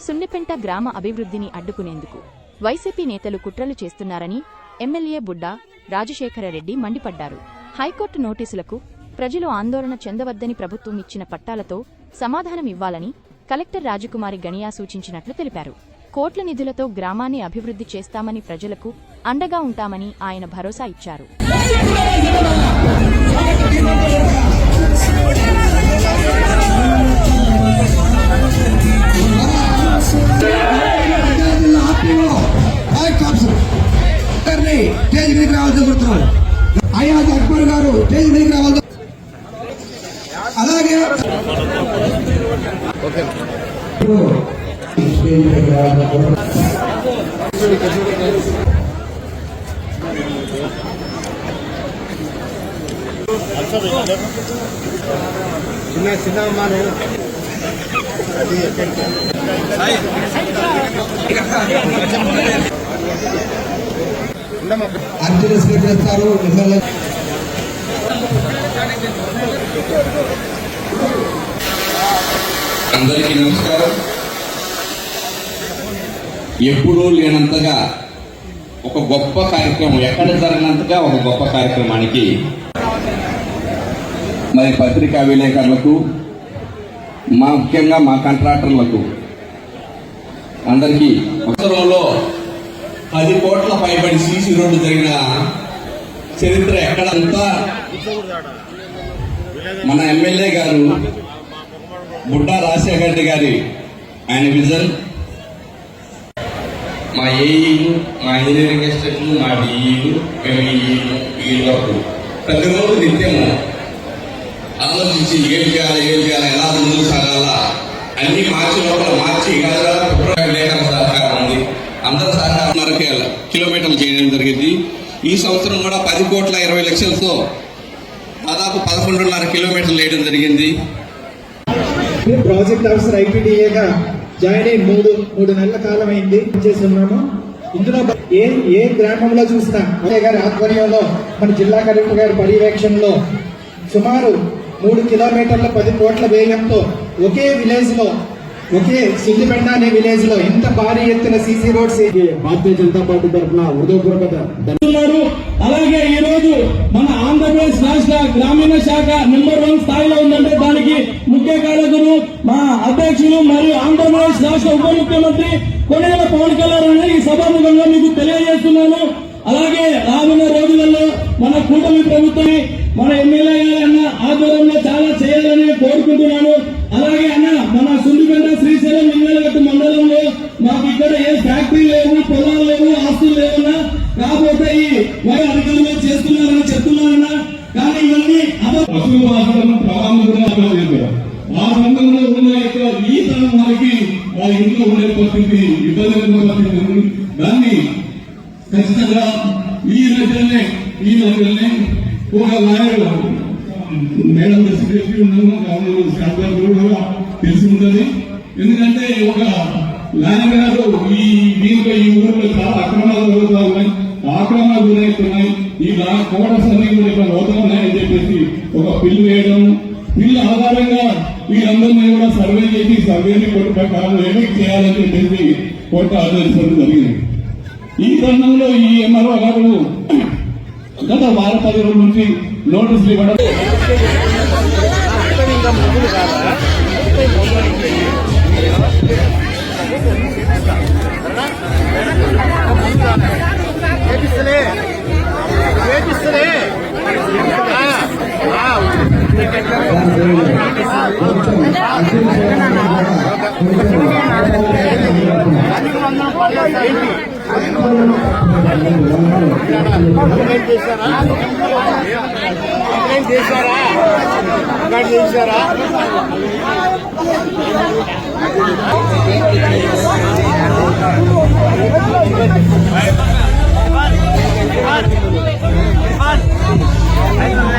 సున్నిపెంట గ్రామ అభివృద్ధిని అడ్డుకునేందుకు వైసీపీ నేతలు కుట్రలు చేస్తున్నారని ఎమ్మెల్యే బుడ్డా రాజశేఖరరెడ్డి మండిపడ్డారు. హైకోర్టు నోటీసులకు ప్రజలు ఆందోళన చెందవద్దని ప్రభుత్వం ఇచ్చిన పట్టాలతో సమాధానం ఇవ్వాలని కలెక్టర్ రాజకుమారి గణియా సూచించినట్లు తెలిపారు. కోట్ల నిధులతో గ్రామాన్ని అభివృద్ధి చేస్తామని, ప్రజలకు అండగా ఉంటామని ఆయన భరోసా ఇచ్చారు. అలాగే చిన్న చిన్న అర్జున స్వీకరిస్తారు. అందరికీ నమస్కారం. ఎప్పుడూ లేనంతగా ఒక గొప్ప కార్యక్రమం, ఎక్కడ జరిగినంతగా ఒక గొప్ప కార్యక్రమానికి మరి పత్రికా విలేకరులకు, ముఖ్యంగా మా కాంట్రాక్టర్లకు అందరికీ సంవత్సరంలో 10 కోట్ల పైబడి సీసీ రోడ్డు జరిగిన చరిత్ర ఎక్కడంతా మన ఎమ్మెల్యే గారు బుడ్డా రాజశేఖర రెడ్డి గారి ఆయన విజన్, మా ఏఈలు, మా ఇంజనీరింగ్ అసిస్టెంట్లు, మా డిఈలు, మేము ఈ వరకు ప్రతిరోజు నిత్యము ఆలోచించి ఏం చేయాలి ఎలా ముందుకు సాగాలా అన్ని మార్చి లోపల మార్చి లేఖన సహకారం ఉంది. అందరూ సహకారం కిలోమీటర్లు చేయడం జరిగింది. ఈ సంవత్సరం కూడా 10,20,00,000తో దాదాపు 11.5 కిలోమీటర్లు వేయడం జరిగింది. ప్రాజెక్ట్ ఆఫీసర్ ఐటీడీఏగా జాయిన్ అయ్యి మూడు నెలల కాలం అయింది చేస్తున్నాము. ఇందులో ఏ గ్రామంలో చూసినా గారి ఆధ్వర్యంలో, మన జిల్లా కలెక్టర్ గారి పర్యవేక్షణలో సుమారు 3 కిలోమీటర్ల 10 కోట్ల వ్యయంతో ఒకే విలేజ్ లో, ఒకే సున్నిపెంట అనే విలేజ్ లో ఇంత భారీ ఎత్తున CC roads Bharatiya Janata party తరఫున హృదయపూర్వక. అలాగే ఈ రోజు మన ఆంధ్రప్రదేశ్ రాష్ట్ర గ్రామీణ శాఖ నెంబర్ 1 స్థాయిలో ఉందంటే దానికి ముఖ్య కారకులు మా అధ్యక్షులు మరియు ఆంధ్రప్రదేశ్ రాష్ట్ర ఉప ముఖ్యమంత్రి కొణిదెల పవన్ కళ్యాణ్ ఈ సభాముఖంగా మీకు తెలియజేస్తున్నాను. అలాగే రానున్న రోజులలో మన కూటమి ప్రభుత్వం, మన ఎమ్మెల్యే గారి అన్న ఆధ్వర్యంలో చాలా చేయాలని కోరుకుంటున్నాను. అలాగే అన్న మన సున్నిపెంట శ్రీశైలం లింగాలగట్టు మండలంలో మాకు ఇక్కడ ఏ ఫ్యాక్టరీ లేవు, పొలాలు లేవు, ఆస్తులు లేవన్నా, కాకపోతే ఈ వై అధికారులు చేస్తున్నారని చెప్తున్నారన్నా. కానీ ఇవన్నీ పశువుల ప్రభావం కూడా ఆ రంగంలో ఉన్న ఈ తరం వారికి వాళ్ళ ఇంట్లో ఉండే పరిస్థితి, ఇబ్బంది పరిస్థితి, దాన్ని ఖచ్చితంగా ఈ రోజులనే ఒక లాయర్ మేడం సెక్రటరీ ఉన్నాము తెలిసి ఉంటుంది. ఎందుకంటే ఒక లాయర్ గారు దీంట్లో ఈ ఊరిలో చాలా అక్రమాలు జరుగుతూ ఉన్నాయి, ఆక్రమణలు గురవుతున్నాయి, ఈ కోటర్స్ అన్ని కూడా ఇక్కడ అవుతా ఉన్నాయని చెప్పేసి ఒక బిల్లు వేయడం, బిల్లు ఆధారంగా వీళ్ళందరినీ కూడా సర్వే చేసి సర్వేని కోర్టు ప్రకారం ఎవిక్ట్ చేయాలని చెప్పేసి కోర్టు ఆదేశించడం జరిగింది. ఈ తరుణంలో ఈ ఎంఆర్ఓ గారు గత 10 రోజుల నుంచి నోటీసులు ఇవ్వడం చేశారా Ivan.